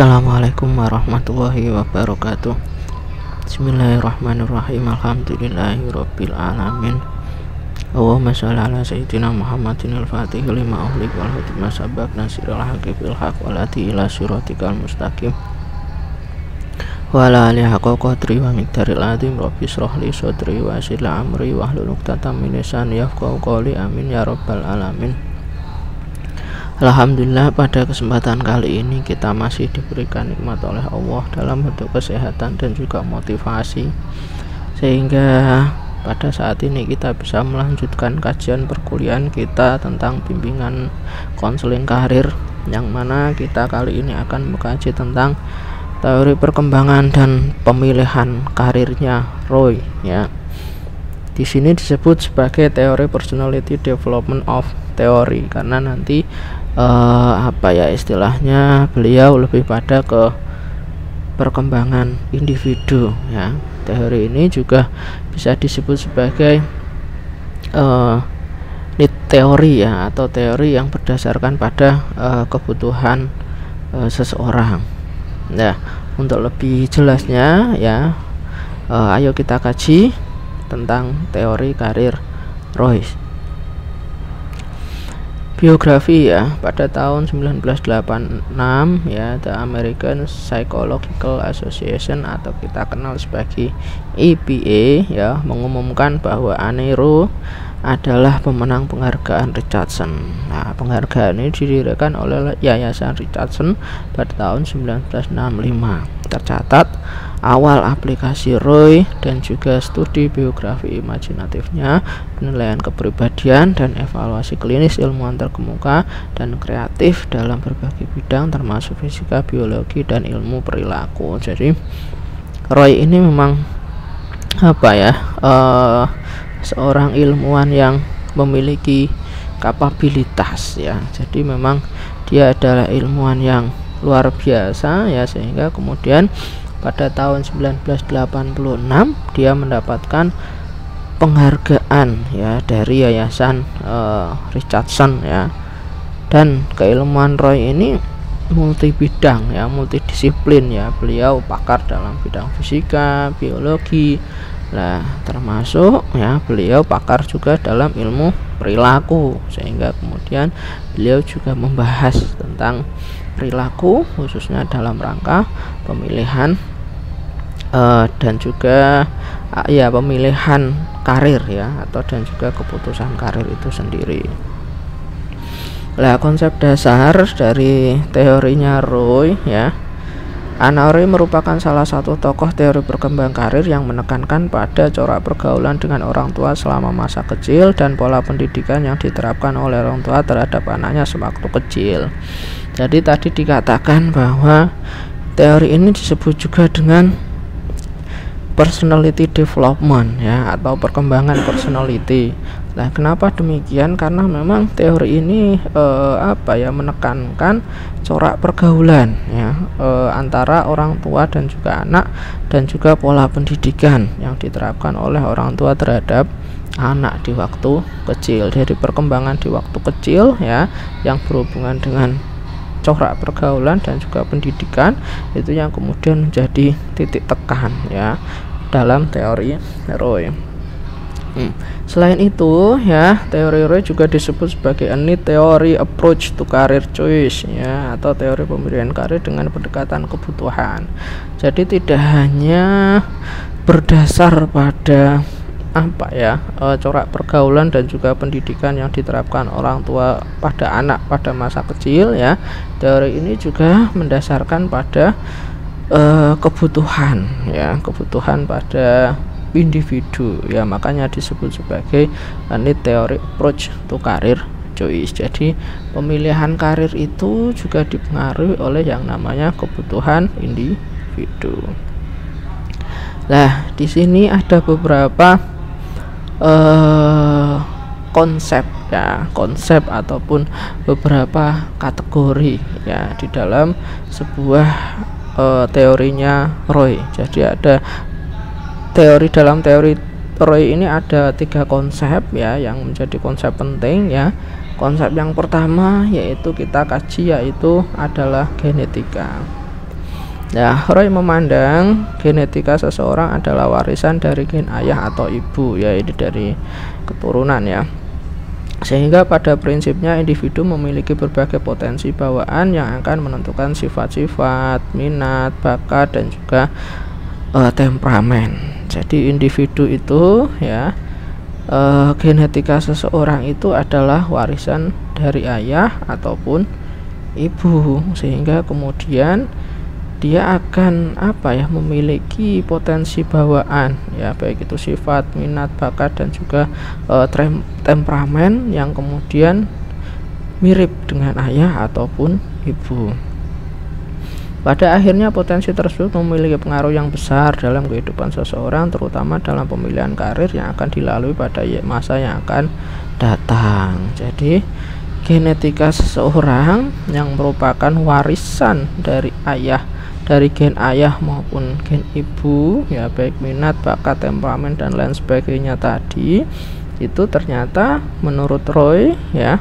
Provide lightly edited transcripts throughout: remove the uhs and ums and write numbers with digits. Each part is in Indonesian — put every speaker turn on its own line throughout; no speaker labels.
Assalamualaikum warahmatullahi wabarakatuh. Bismillahirrahmanirrahim. Alhamdulillahirabbil alamin. Allahumma shalli ala sayyidina Muhammadin al-fatih lima ughliq wal khatim sabaq nasiril haqqi bil haqq wal hadi ila siratikal mustaqim wa ala alihi haqqa qadri wa miqdaril azim. Rabbi shrah li sadri wa yassir li amri wahlul 'uqdatam min lisani yafqahu qawli. Amin ya rabbal alamin. Alhamdulillah, pada kesempatan kali ini kita masih diberikan nikmat oleh Allah dalam bentuk kesehatan dan juga motivasi, sehingga pada saat ini kita bisa melanjutkan kajian perkuliahan kita tentang bimbingan konseling karir, yang mana kita kali ini akan mengkaji tentang teori perkembangan dan pemilihan karirnya Roy, ya. Di sini disebut sebagai teori personality development of theory, karena nanti istilahnya beliau lebih pada ke perkembangan individu, ya. Teori ini juga bisa disebut sebagai need teori, ya, atau teori yang berdasarkan pada kebutuhan seseorang. Nah, untuk lebih jelasnya, ya, ayo kita kaji tentang teori karir Roy. Biografi, ya, pada tahun 1986, ya, The American Psychological Association atau kita kenal sebagai APA, ya, mengumumkan bahwa Anero adalah pemenang penghargaan Richardson. Nah, penghargaan ini didirikan oleh Yayasan Richardson pada tahun 1965. Tercatat awal aplikasi Roy dan juga studi biografi imajinatifnya, penilaian kepribadian dan evaluasi klinis ilmuwan terkemuka dan kreatif dalam berbagai bidang termasuk fisika, biologi dan ilmu perilaku. Jadi Roy ini memang seorang ilmuwan yang memiliki kapabilitas, ya. Jadi memang dia adalah ilmuwan yang luar biasa, ya, sehingga kemudian pada tahun 1986 dia mendapatkan penghargaan, ya, dari Yayasan Richardson, ya. Dan keilmuan Roy ini multi bidang, ya, multidisiplin, ya. Beliau pakar dalam bidang fisika, biologi, nah, termasuk, ya, beliau pakar juga dalam ilmu perilaku, sehingga kemudian beliau juga membahas tentang perilaku khususnya dalam rangka pemilihan dan juga pemilihan karir, ya, atau dan juga keputusan karir itu sendiri. Nah, konsep dasar dari teorinya Roy, ya, Roy merupakan salah satu tokoh teori perkembangan karir yang menekankan pada corak pergaulan dengan orang tua selama masa kecil dan pola pendidikan yang diterapkan oleh orang tua terhadap anaknya sewaktu kecil. Jadi tadi dikatakan bahwa teori ini disebut juga dengan personality development, ya, atau perkembangan personality. Nah, kenapa demikian? Karena memang teori ini menekankan corak pergaulan, ya, antara orang tua dan juga anak, dan juga pola pendidikan yang diterapkan oleh orang tua terhadap anak di waktu kecil. Dari perkembangan di waktu kecil, ya, yang berhubungan dengan corak pergaulan dan juga pendidikan, itu yang kemudian menjadi titik tekan, ya, dalam teori Roy. Selain itu, ya, teori Roy juga disebut sebagai a need theory approach to career choice, ya, atau teori pemilihan karir dengan pendekatan kebutuhan. Jadi tidak hanya berdasar pada corak pergaulan dan juga pendidikan yang diterapkan orang tua pada anak pada masa kecil, ya. Teori ini juga mendasarkan pada kebutuhan, ya, kebutuhan pada individu, ya, makanya disebut sebagai need theory approach to career choice. Jadi pemilihan karir itu juga dipengaruhi oleh yang namanya kebutuhan individu. Nah, di sini ada beberapa konsep, ya, konsep ataupun beberapa kategori, ya, di dalam sebuah teorinya Roy. Jadi ada dalam teori Roy ini ada 3 konsep, ya, yang menjadi konsep penting, ya. Konsep yang pertama yaitu kita kaji, yaitu adalah genetika. Nah, Roy memandang genetika seseorang adalah warisan dari gen ayah atau ibu, ya ini dari keturunan ya. Sehingga pada prinsipnya individu memiliki berbagai potensi bawaan yang akan menentukan sifat-sifat, minat, bakat dan juga temperamen. Jadi individu itu ya genetika seseorang itu adalah warisan dari ayah ataupun ibu, sehingga kemudian dia akan memiliki potensi bawaan ya, baik itu sifat, minat, bakat dan juga temperamen yang kemudian mirip dengan ayah ataupun ibu. Pada akhirnya potensi tersebut memiliki pengaruh yang besar dalam kehidupan seseorang, terutama dalam pemilihan karir yang akan dilalui pada masa yang akan datang. Jadi genetika seseorang yang merupakan warisan dari gen ayah maupun gen ibu ya, baik minat, bakat, temperamen dan lain sebagainya tadi, itu ternyata menurut Roy ya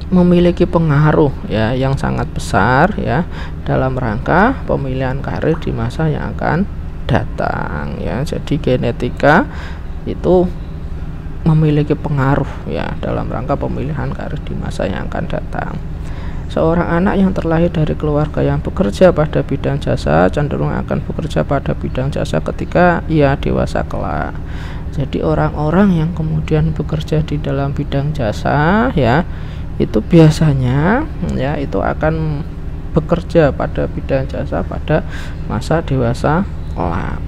memiliki pengaruh ya yang sangat besar ya dalam rangka pemilihan karir di masa yang akan datang ya. Jadi genetika itu memiliki pengaruh ya dalam rangka pemilihan karir di masa yang akan datang. Seorang anak yang terlahir dari keluarga yang bekerja pada bidang jasa cenderung akan bekerja pada bidang jasa ketika ia dewasa kelak. Jadi orang-orang yang kemudian bekerja di dalam bidang jasa ya, itu biasanya ya itu akan bekerja pada bidang jasa pada masa dewasa kelak.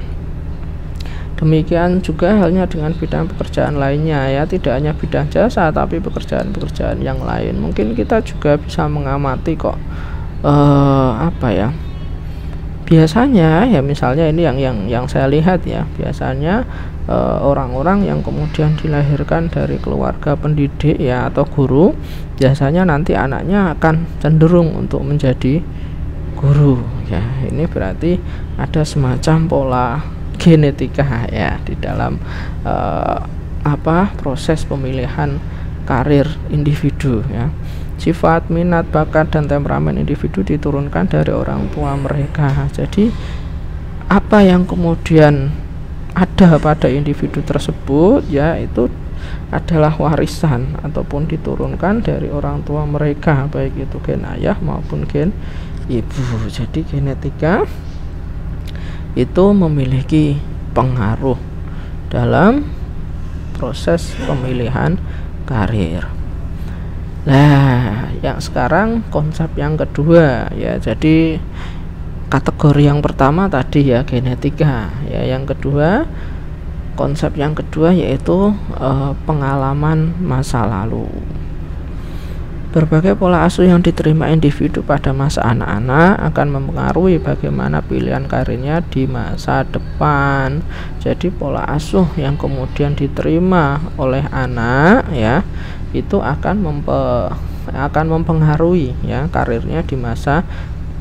Demikian juga halnya dengan bidang pekerjaan lainnya ya, tidak hanya bidang jasa tapi pekerjaan-pekerjaan yang lain. Mungkin kita juga bisa mengamati kok biasanya ya, misalnya ini yang saya lihat ya, biasanya orang-orang yang kemudian dilahirkan dari keluarga pendidik ya atau guru, biasanya nanti anaknya akan cenderung untuk menjadi guru ya. Ini berarti ada semacam pola genetika ya di dalam proses pemilihan karir individu ya. Sifat, minat, bakat dan temperamen individu diturunkan dari orang tua mereka. Jadi apa yang kemudian ada pada individu tersebut ya itu adalah warisan ataupun diturunkan dari orang tua mereka, baik itu gen ayah maupun gen ibu. Jadi genetika itu memiliki pengaruh dalam proses pemilihan karir. Nah, yang sekarang konsep yang kedua ya. Jadi kategori yang pertama tadi ya genetika ya, yang kedua konsep yang kedua yaitu pengalaman masa lalu. Berbagai pola asuh yang diterima individu pada masa anak-anak akan mempengaruhi bagaimana pilihan karirnya di masa depan. Jadi pola asuh yang kemudian diterima oleh anak ya itu akan mempengaruhi ya karirnya di masa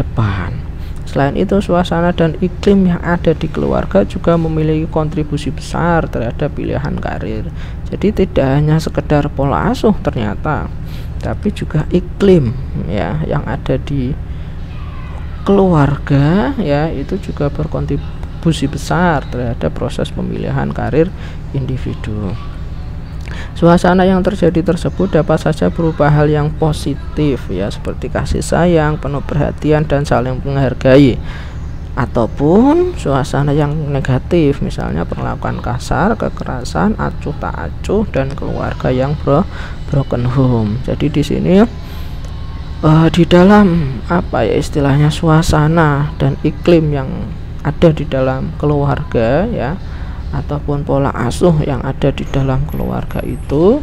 depan. Selain itu, suasana dan iklim yang ada di keluarga juga memiliki kontribusi besar terhadap pilihan karir. Jadi tidak hanya sekedar pola asuh ternyata, tapi juga iklim ya yang ada di keluarga ya itu juga berkontribusi besar terhadap proses pemilihan karir individu. Suasana yang terjadi tersebut dapat saja berupa hal yang positif ya, seperti kasih sayang, penuh perhatian dan saling menghargai, ataupun suasana yang negatif, misalnya perlakuan kasar, kekerasan, acuh tak acuh dan keluarga yang broken home. Jadi di sini di dalam istilahnya suasana dan iklim yang ada di dalam keluarga ya, ataupun pola asuh yang ada di dalam keluarga itu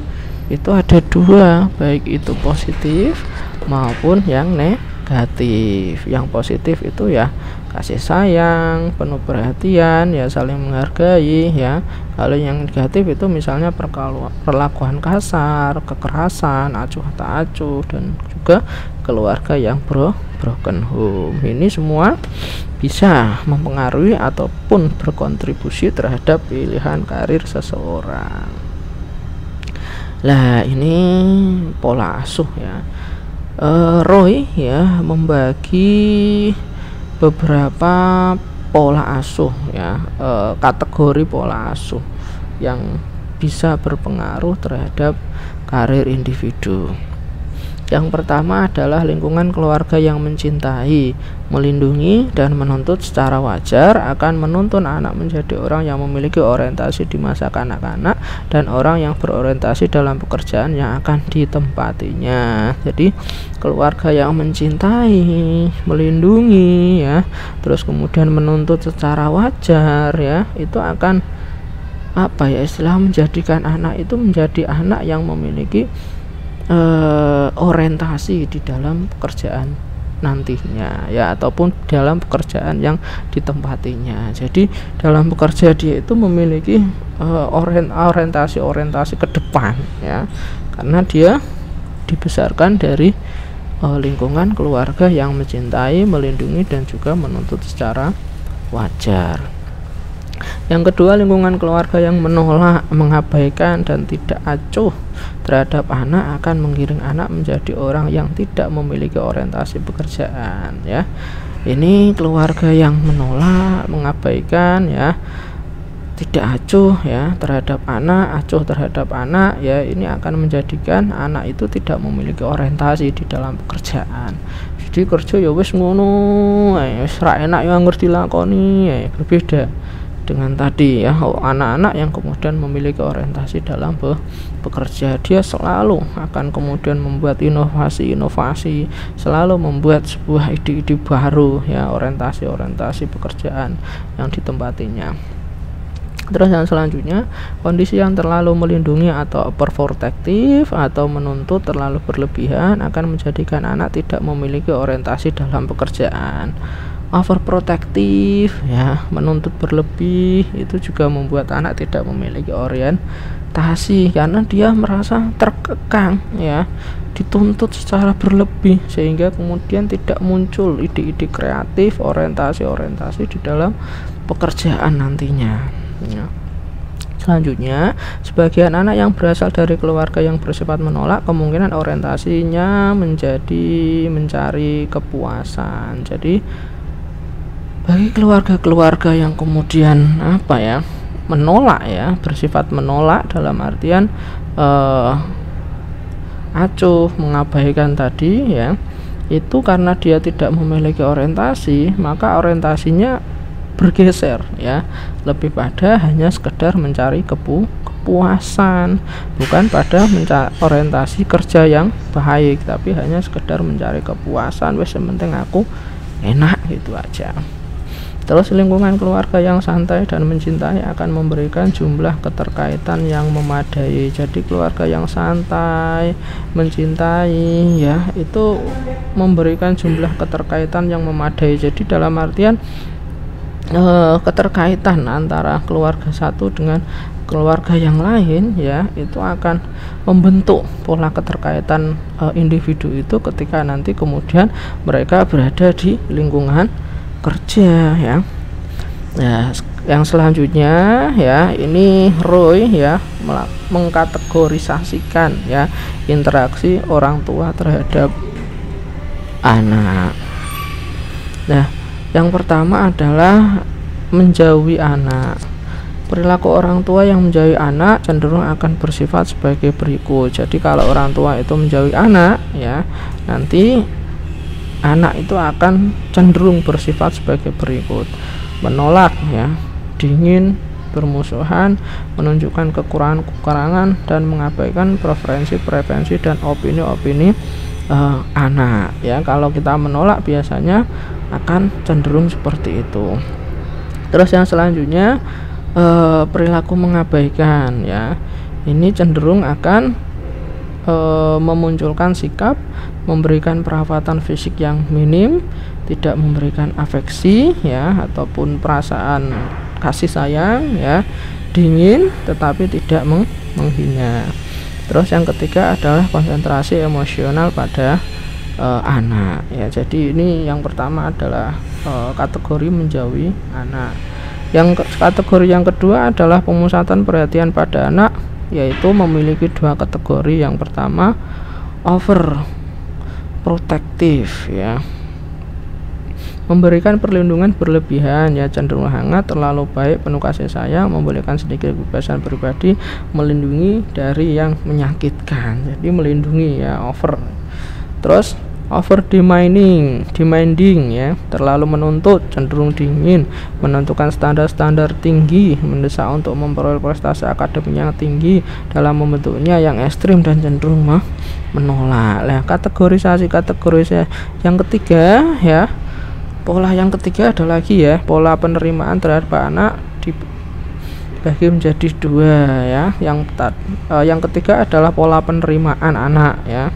ada dua, baik itu positif maupun yang negatif. Yang positif itu ya kasih sayang, penuh perhatian ya, saling menghargai ya. Kalau yang negatif itu misalnya perlakuan kasar, kekerasan, acuh tak acuh dan juga keluarga yang broken home. Ini semua bisa mempengaruhi ataupun berkontribusi terhadap pilihan karir seseorang. Nah, ini pola asuh ya. Roy ya membagi beberapa pola asuh ya, kategori pola asuh yang bisa berpengaruh terhadap karir individu. Yang pertama adalah lingkungan keluarga yang mencintai, melindungi, dan menuntut secara wajar akan menuntun anak menjadi orang yang memiliki orientasi di masa kanak-kanak dan orang yang berorientasi dalam pekerjaan yang akan ditempatinya. Jadi keluarga yang mencintai, melindungi ya, terus kemudian menuntut secara wajar ya, itu akan apa ya, istilah menjadikan anak itu menjadi anak yang memiliki orientasi di dalam pekerjaan nantinya ya, ataupun dalam pekerjaan yang ditempatinya. Jadi dalam bekerja dia itu memiliki orientasi ke depan ya, karena dia dibesarkan dari lingkungan keluarga yang mencintai, melindungi, dan juga menuntut secara wajar. Yang kedua, lingkungan keluarga yang menolak, mengabaikan, dan tidak acuh terhadap anak akan menggiring anak menjadi orang yang tidak memiliki orientasi pekerjaan ya. Ini keluarga yang menolak, mengabaikan ya, tidak acuh ya terhadap anak ya, ini akan menjadikan anak itu tidak memiliki orientasi di dalam pekerjaan. Jadi kerja ya wis ngono, wis ra enak ya ngerti lakoni ya, berbeda dengan tadi ya, anak-anak yang kemudian memiliki orientasi dalam bekerja. Dia selalu akan kemudian membuat inovasi, selalu membuat sebuah ide-ide baru ya, orientasi pekerjaan yang ditempatinya. Terus yang selanjutnya, kondisi yang terlalu melindungi atau overprotective atau menuntut terlalu berlebihan akan menjadikan anak tidak memiliki orientasi dalam pekerjaan. Overprotective ya, menuntut berlebih, itu juga membuat anak tidak memiliki orientasi karena dia merasa terkekang ya, dituntut secara berlebih, sehingga kemudian tidak muncul ide-ide kreatif, orientasi di dalam pekerjaan nantinya ya. Selanjutnya, sebagian anak yang berasal dari keluarga yang bersifat menolak, kemungkinan orientasinya menjadi mencari kepuasan. Jadi bagi keluarga-keluarga yang kemudian apa ya, menolak ya, bersifat menolak dalam artian acuh, mengabaikan tadi ya, itu karena dia tidak memiliki orientasi, maka orientasinya bergeser ya, lebih pada hanya sekedar mencari kepuasan, bukan pada orientasi kerja yang baik, tapi hanya sekedar mencari kepuasan, wes yang penting aku enak gitu aja. Terus lingkungan keluarga yang santai dan mencintai akan memberikan jumlah keterkaitan yang memadai. Jadi keluarga yang santai, mencintai ya, itu memberikan jumlah keterkaitan yang memadai. Jadi dalam artian keterkaitan antara keluarga satu dengan keluarga yang lain ya, itu akan membentuk pola keterkaitan individu itu ketika nanti kemudian mereka berada di lingkungan kerja ya. Nah, yang selanjutnya ya, ini Roy ya mengkategorisasikan ya interaksi orang tua terhadap anak. Nah, yang pertama adalah menjauhi anak. Perilaku orang tua yang menjauhi anak cenderung akan bersifat sebagai berikut. Jadi kalau orang tua itu menjauhi anak ya, nanti anak itu akan cenderung bersifat sebagai berikut: menolak ya, dingin, bermusuhan, menunjukkan kekurangan, dan mengabaikan preferensi dan opini-opini anak ya. Kalau kita menolak biasanya akan cenderung seperti itu. Terus yang selanjutnya, perilaku mengabaikan ya, ini cenderung akan memunculkan sikap memberikan perawatan fisik yang minim, tidak memberikan afeksi ya, ataupun perasaan kasih sayang ya, dingin tetapi tidak menghina. Terus yang ketiga adalah konsentrasi emosional pada anak ya. Jadi ini yang pertama adalah kategori menjauhi anak. Yang kategori yang kedua adalah pemusatan perhatian pada anak, yaitu memiliki dua kategori. Yang pertama overprotective ya, memberikan perlindungan berlebihan, ya cenderung hangat, terlalu baik, penuh kasih sayang, membolehkan sedikit kebebasan pribadi, melindungi dari yang menyakitkan. Jadi melindungi, ya, over. Terus over demanding, ya, terlalu menuntut, cenderung dingin, menentukan standar-standar tinggi, mendesak untuk memperoleh prestasi akademik yang tinggi, dalam membentuknya yang ekstrim dan cenderung menolak. Nah, kategorisasi yang ketiga, ya, pola yang ketiga ada lagi, ya, pola penerimaan terhadap anak dibagi menjadi dua, ya. Yang ketiga adalah pola penerimaan anak, ya.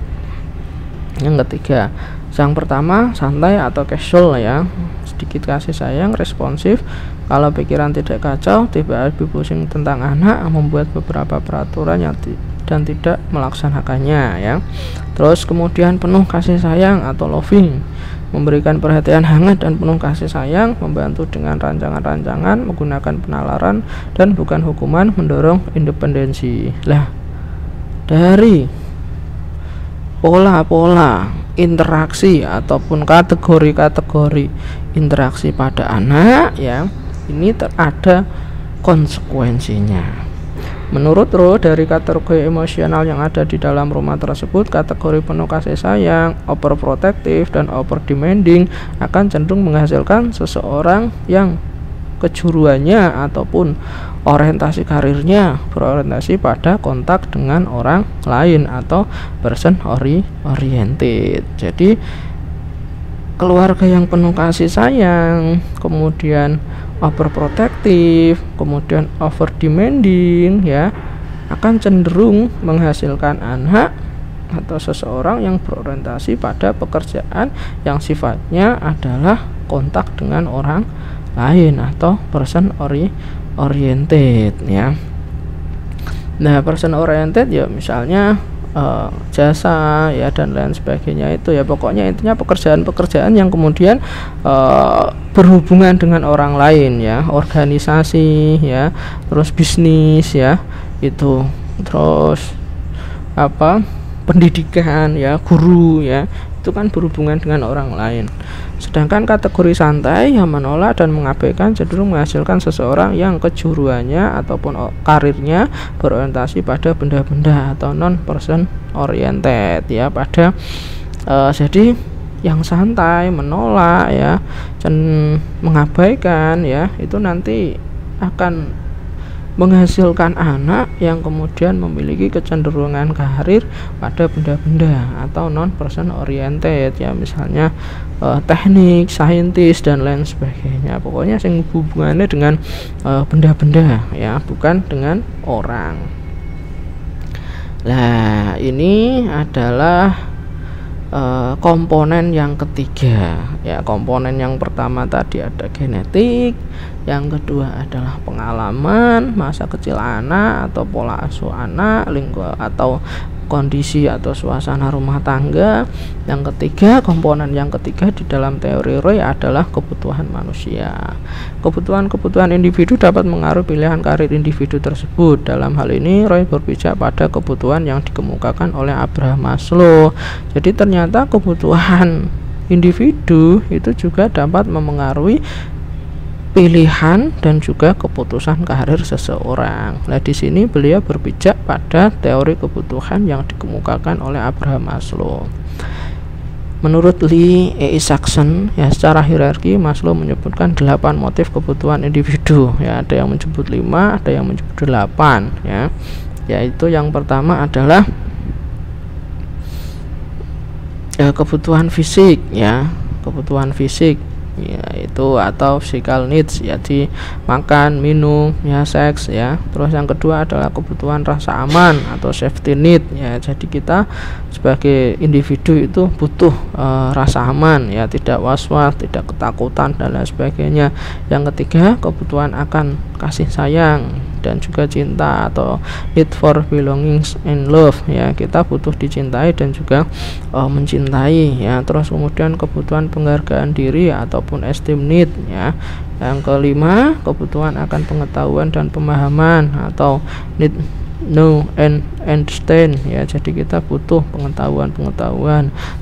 Yang ketiga, yang pertama santai atau casual, ya, sedikit kasih sayang, responsif, kalau pikiran tidak kacau, tidak habis pusing tentang anak, membuat beberapa peraturan dan tidak melaksanakannya, ya. Terus kemudian penuh kasih sayang atau loving, memberikan perhatian hangat dan penuh kasih sayang, membantu dengan rancangan-rancangan, menggunakan penalaran dan bukan hukuman, mendorong independensi. Lah, dari pola-pola interaksi ataupun kategori-kategori interaksi pada anak, ya, ini ada konsekuensinya. Menurut Rowe, dari kategori emosional yang ada di dalam rumah tersebut, kategori penuh kasih sayang, overprotective, dan over demanding akan cenderung menghasilkan seseorang yang kejuruannya ataupun orientasi karirnya berorientasi pada kontak dengan orang lain atau person oriented. Jadi keluarga yang penuh kasih sayang, kemudian overprotective, kemudian over demanding, ya, akan cenderung menghasilkan anak atau seseorang yang berorientasi pada pekerjaan yang sifatnya adalah kontak dengan orang lain atau person oriented, ya. Nah, person oriented, ya, misalnya jasa, ya, dan lain sebagainya itu, ya, pokoknya intinya pekerjaan-pekerjaan yang kemudian berhubungan dengan orang lain, ya, organisasi, ya, terus bisnis, ya, itu, terus pendidikan, ya, guru, ya, itu kan berhubungan dengan orang lain. Sedangkan kategori santai yang menolak dan mengabaikan cenderung menghasilkan seseorang yang kejuruannya ataupun karirnya berorientasi pada benda-benda atau non person oriented, ya, pada jadi yang santai, menolak, ya, mengabaikan, ya, itu nanti akan menghasilkan anak yang kemudian memiliki kecenderungan karir pada benda-benda atau non person oriented, ya, misalnya teknik, saintis, dan lain sebagainya. Pokoknya yang hubungannya dengan benda-benda, ya, bukan dengan orang. Nah, ini adalah komponen yang ketiga, ya. Komponen yang pertama tadi ada genetik, yang kedua adalah pengalaman masa kecil anak atau pola asuh anak, lingkungan atau kondisi atau suasana rumah tangga. Yang ketiga, komponen yang ketiga di dalam teori Roy adalah kebutuhan manusia. Kebutuhan individu dapat mengaruhi pilihan karir individu tersebut. Dalam hal ini Roy berpijak pada kebutuhan yang dikemukakan oleh Abraham Maslow. Jadi ternyata kebutuhan individu itu juga dapat memengaruhi pilihan dan juga keputusan karir seseorang. Nah, di sini beliau berpijak pada teori kebutuhan yang dikemukakan oleh Abraham Maslow. Menurut Lee Isaacson, ya, secara hierarki Maslow menyebutkan 8 motif kebutuhan individu, ya, ada yang menyebut 5, ada yang menyebut 8, ya. Yaitu yang pertama adalah kebutuhan fisik, ya, kebutuhan fisik, ya, itu atau physical needs, ya, di makan, minum, ya, seks, ya. Terus yang kedua adalah kebutuhan rasa aman atau safety need, ya. Jadi kita sebagai individu itu butuh rasa aman, ya, tidak was-was, tidak ketakutan, dan lain sebagainya. Yang ketiga, kebutuhan akan kasih sayang dan juga cinta atau need for belongings and love, ya, kita butuh dicintai dan juga mencintai, ya. Terus kemudian kebutuhan penghargaan diri ataupun esteem need, ya. Yang kelima, kebutuhan akan pengetahuan dan pemahaman atau need know and understand ya. Jadi kita butuh pengetahuan,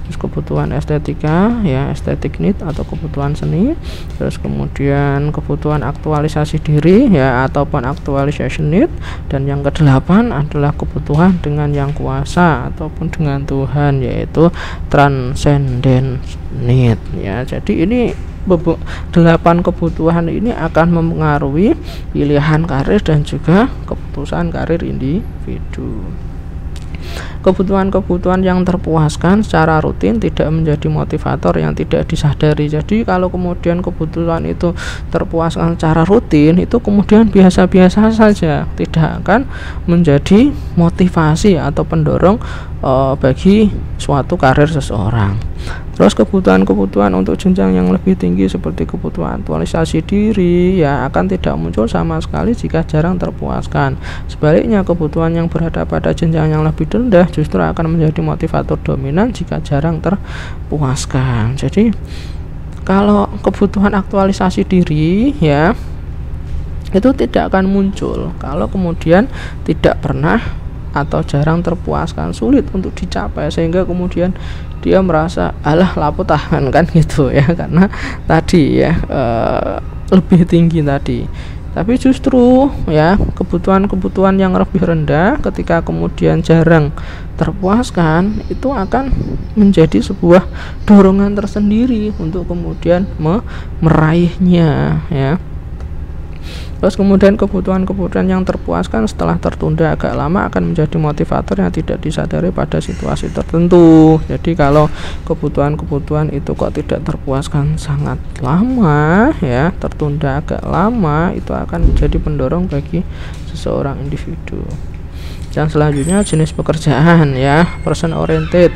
terus kebutuhan estetika ya, aesthetic need atau kebutuhan seni, terus kemudian kebutuhan aktualisasi diri ya ataupun actualization need, dan yang kedelapan adalah kebutuhan dengan yang kuasa ataupun dengan Tuhan, yaitu transcendent need ya. Jadi ini 8 kebutuhan ini akan mempengaruhi pilihan karir dan juga keputusan karir individu. Kebutuhan-kebutuhan yang terpuaskan secara rutin tidak menjadi motivator yang tidak disadari. Jadi kalau kemudian kebutuhan itu terpuaskan secara rutin, itu kemudian biasa-biasa saja, tidak akan menjadi motivasi atau pendorong bagi suatu karir seseorang. Terus kebutuhan-kebutuhan untuk jenjang yang lebih tinggi seperti kebutuhan aktualisasi diri ya akan tidak muncul sama sekali jika jarang terpuaskan. Sebaliknya, kebutuhan yang berada pada jenjang yang lebih rendah justru akan menjadi motivator dominan jika jarang terpuaskan. Jadi kalau kebutuhan aktualisasi diri ya itu tidak akan muncul kalau kemudian tidak pernah atau jarang terpuaskan, sulit untuk dicapai, sehingga kemudian dia merasa alah lapo tahan kan gitu ya, karena tadi ya lebih tinggi tadi. Tapi justru ya kebutuhan-kebutuhan yang lebih rendah ketika kemudian jarang terpuaskan itu akan menjadi sebuah dorongan tersendiri untuk kemudian meraihnya ya. Terus kemudian kebutuhan-kebutuhan yang terpuaskan setelah tertunda agak lama akan menjadi motivator yang tidak disadari pada situasi tertentu. Jadi kalau kebutuhan-kebutuhan itu kok tidak terpuaskan sangat lama ya, tertunda agak lama, itu akan menjadi pendorong bagi seseorang individu. Dan selanjutnya jenis pekerjaan ya, person oriented.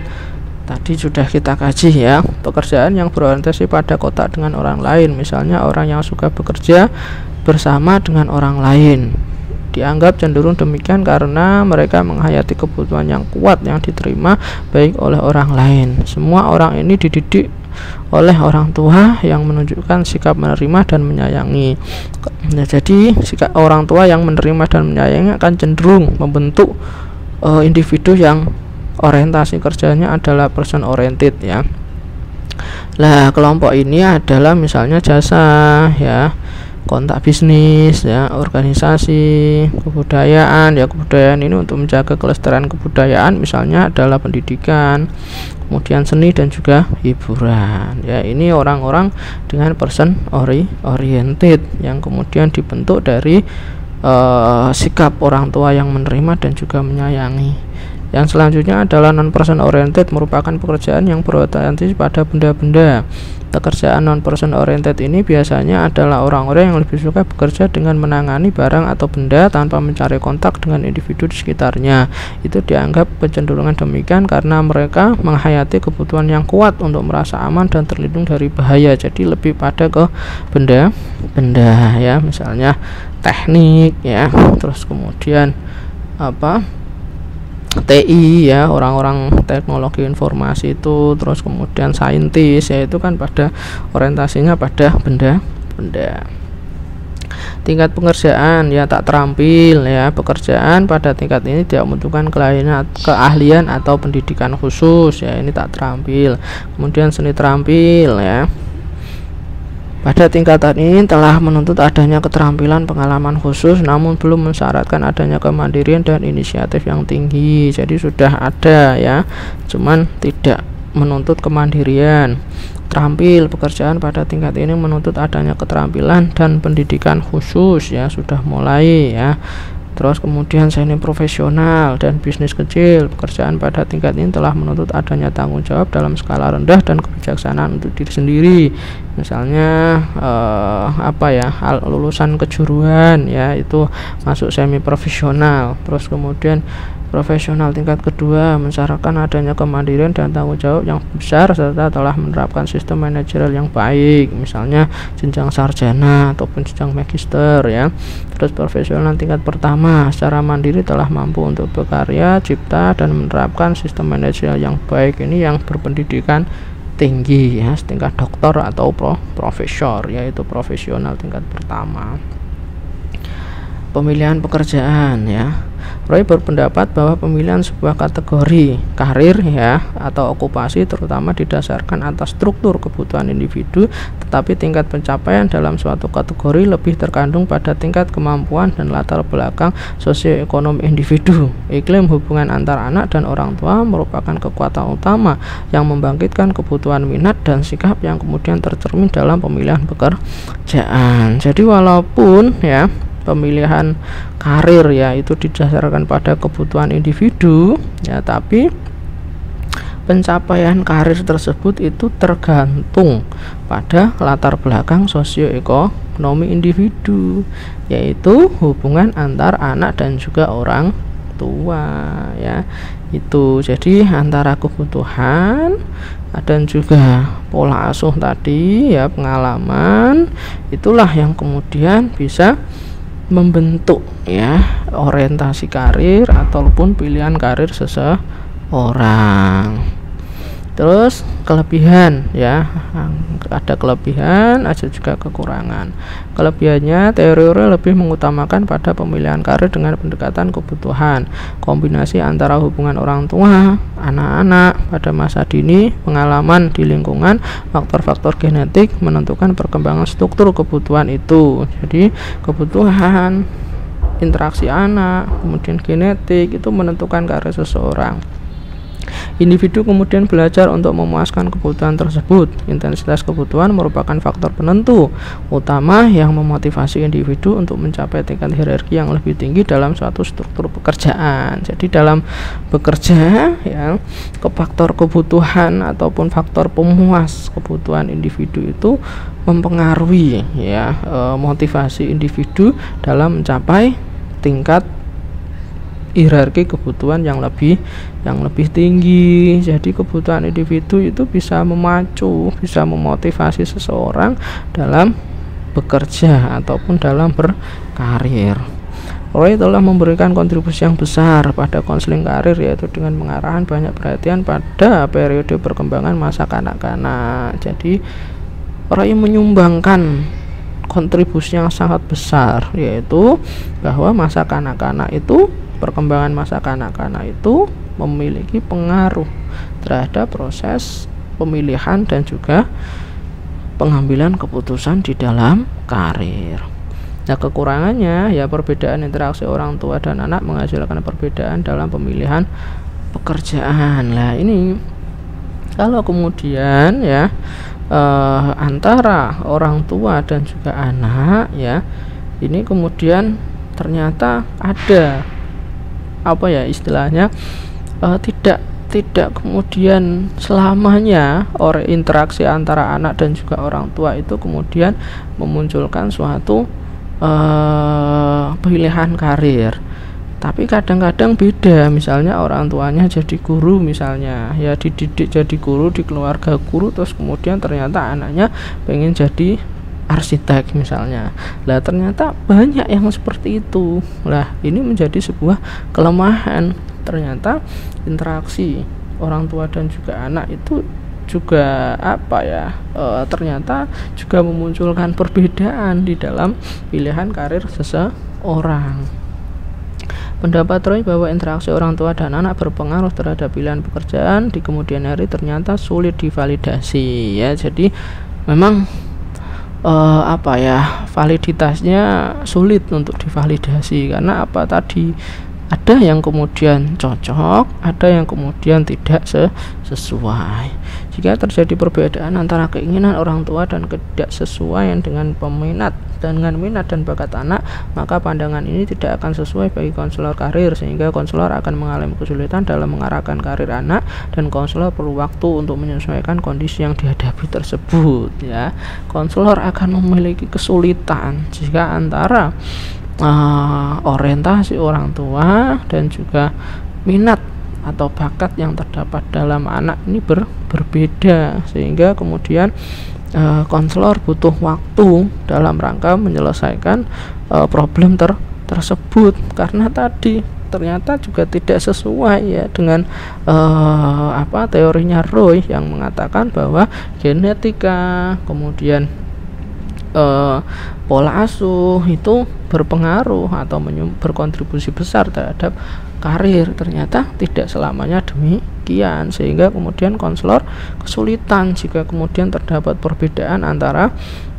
Tadi sudah kita kaji ya, pekerjaan yang berorientasi pada kotak dengan orang lain. Misalnya orang yang suka bekerja bersama dengan orang lain dianggap cenderung demikian karena mereka menghayati kebutuhan yang kuat yang diterima baik oleh orang lain. Semua orang ini dididik oleh orang tua yang menunjukkan sikap menerima dan menyayangi. Nah, jadi sikap orang tua yang menerima dan menyayangi akan cenderung membentuk individu yang orientasi kerjanya adalah person oriented ya. Nah, kelompok ini adalah misalnya jasa ya, kontak bisnis ya, organisasi, kebudayaan ya. Kebudayaan ini untuk menjaga kelestarian kebudayaan misalnya adalah pendidikan, kemudian seni dan juga hiburan ya. Ini orang-orang dengan person oriented yang kemudian dibentuk dari sikap orang tua yang menerima dan juga menyayangi. Yang selanjutnya adalah non-person oriented, merupakan pekerjaan yang berorientasi pada benda-benda. Pekerjaan non-person oriented ini biasanya adalah orang-orang yang lebih suka bekerja dengan menangani barang atau benda tanpa mencari kontak dengan individu di sekitarnya. Itu dianggap kecenderungan demikian karena mereka menghayati kebutuhan yang kuat untuk merasa aman dan terlindung dari bahaya. Jadi lebih pada ke benda-benda ya, misalnya teknik ya, terus kemudian TI ya, orang-orang teknologi informasi itu, terus kemudian saintis ya, itu kan pada orientasinya pada benda-benda. Tingkat pekerjaan ya tak terampil ya, pekerjaan pada tingkat ini tidak membutuhkan keahlian atau pendidikan khusus ya, ini tak terampil. Kemudian seni terampil ya, pada tingkatan ini telah menuntut adanya keterampilan pengalaman khusus namun belum mensyaratkan adanya kemandirian dan inisiatif yang tinggi. Jadi sudah ada ya, cuman tidak menuntut kemandirian. Terampil pekerjaan pada tingkat ini menuntut adanya keterampilan dan pendidikan khusus ya, sudah mulai ya. Terus kemudian seni profesional dan bisnis kecil, pekerjaan pada tingkat ini telah menuntut adanya tanggung jawab dalam skala rendah dan kebijaksanaan untuk diri sendiri. Misalnya lulusan kejuruan ya, itu masuk semi profesional. Terus kemudian profesional tingkat kedua mensyaratkan adanya kemandirian dan tanggung jawab yang besar serta telah menerapkan sistem manajerial yang baik, misalnya jenjang sarjana ataupun jenjang magister ya. Terus profesional tingkat pertama secara mandiri telah mampu untuk berkarya cipta dan menerapkan sistem manajerial yang baik, ini yang berpendidikan tinggi ya, setingkat doktor atau profesor, yaitu profesional tingkat pertama. Pemilihan pekerjaan ya, Roy berpendapat bahwa pemilihan sebuah kategori karir ya atau okupasi terutama didasarkan atas struktur kebutuhan individu, tetapi tingkat pencapaian dalam suatu kategori lebih terkandung pada tingkat kemampuan dan latar belakang sosioekonomi individu. Iklim hubungan antar anak dan orang tua merupakan kekuatan utama yang membangkitkan kebutuhan minat dan sikap yang kemudian tercermin dalam pemilihan pekerjaan. Jadi walaupun ya pemilihan karir ya itu didasarkan pada kebutuhan individu ya, tapi pencapaian karir tersebut itu tergantung pada latar belakang sosioekonomi individu, yaitu hubungan antar anak dan juga orang tua ya. Itu jadi antara kebutuhan dan juga pola asuh tadi ya, pengalaman, itulah yang kemudian bisa membentuk ya orientasi karir ataupun pilihan karir seseorang. Terus kelebihan ya, ada kelebihan, ada juga kekurangan. Kelebihannya, teori lebih mengutamakan pada pemilihan karir dengan pendekatan kebutuhan, kombinasi antara hubungan orang tua, anak-anak pada masa dini, pengalaman di lingkungan, faktor-faktor genetik menentukan perkembangan struktur kebutuhan itu. Jadi kebutuhan, interaksi anak, kemudian genetik itu menentukan karir seseorang. Individu kemudian belajar untuk memuaskan kebutuhan tersebut. Intensitas kebutuhan merupakan faktor penentu utama yang memotivasi individu untuk mencapai tingkat hierarki yang lebih tinggi dalam suatu struktur pekerjaan. Jadi dalam bekerja ya, faktor kebutuhan ataupun faktor pemuas kebutuhan individu itu mempengaruhi ya motivasi individu dalam mencapai tingkat hierarki kebutuhan yang lebih tinggi. Jadi kebutuhan individu itu bisa memacu, bisa memotivasi seseorang dalam bekerja ataupun dalam berkarir. Roy telah memberikan kontribusi yang besar pada konseling karir, yaitu dengan mengarahkan banyak perhatian pada periode perkembangan masa kanak-kanak. Jadi Roy menyumbangkan kontribusi yang sangat besar, yaitu bahwa masa kanak-kanak itu, perkembangan masa kanak-kanak itu memiliki pengaruh terhadap proses pemilihan dan juga pengambilan keputusan di dalam karir. Nah, kekurangannya ya perbedaan interaksi orang tua dan anak menghasilkan perbedaan dalam pemilihan pekerjaan. Nah, ini kalau kemudian ya antara orang tua dan juga anak ya, ini kemudian ternyata ada apa ya istilahnya tidak kemudian selamanya interaksi antara anak dan juga orang tua itu kemudian memunculkan suatu pilihan karir. Tapi kadang-kadang beda, misalnya orang tuanya jadi guru misalnya ya, dididik jadi guru di keluarga guru, terus kemudian ternyata anaknya pengen jadi arsitek misalnya. Lah ternyata banyak yang seperti itu. Lah ini menjadi sebuah kelemahan. Ternyata interaksi orang tua dan juga anak itu juga apa ya ternyata juga memunculkan perbedaan di dalam pilihan karir seseorang. Pendapat Roy bahwa interaksi orang tua dan anak berpengaruh terhadap pilihan pekerjaan di kemudian hari ternyata sulit divalidasi ya. Jadi memang validitasnya sulit untuk divalidasi karena apa tadi, ada yang kemudian cocok, ada yang kemudian tidak sesuai. Jika terjadi perbedaan antara keinginan orang tua dan ketidaksesuaian dengan minat dan bakat anak, maka pandangan ini tidak akan sesuai bagi konselor karir, sehingga konselor akan mengalami kesulitan dalam mengarahkan karir anak, dan konselor perlu waktu untuk menyesuaikan kondisi yang dihadapi tersebut ya. Konselor akan memiliki kesulitan jika antara orientasi orang tua dan juga minat atau bakat yang terdapat dalam anak ini berbeda, sehingga kemudian konselor butuh waktu dalam rangka menyelesaikan problem tersebut, karena tadi ternyata juga tidak sesuai ya dengan teorinya Roy yang mengatakan bahwa genetika, kemudian pola asuh itu berpengaruh atau berkontribusi besar terhadap karir. Ternyata tidak selamanya demikian, sehingga kemudian konselor kesulitan jika kemudian terdapat perbedaan antara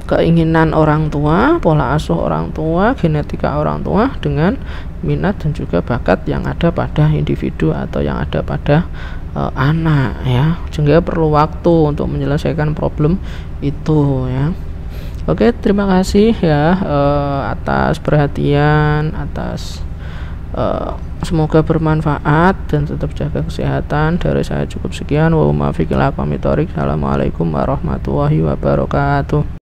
keinginan orang tua, pola asuh orang tua, genetika orang tua dengan minat dan juga bakat yang ada pada individu atau yang ada pada anak, ya. Sehingga perlu waktu untuk menyelesaikan problem itu, ya. Oke, terima kasih ya atas perhatian, atas semoga bermanfaat dan tetap jaga kesehatan. Dari saya cukup sekian. Wa ma fiqil aqwami thoriq. Assalamualaikum warahmatullahi wabarakatuh.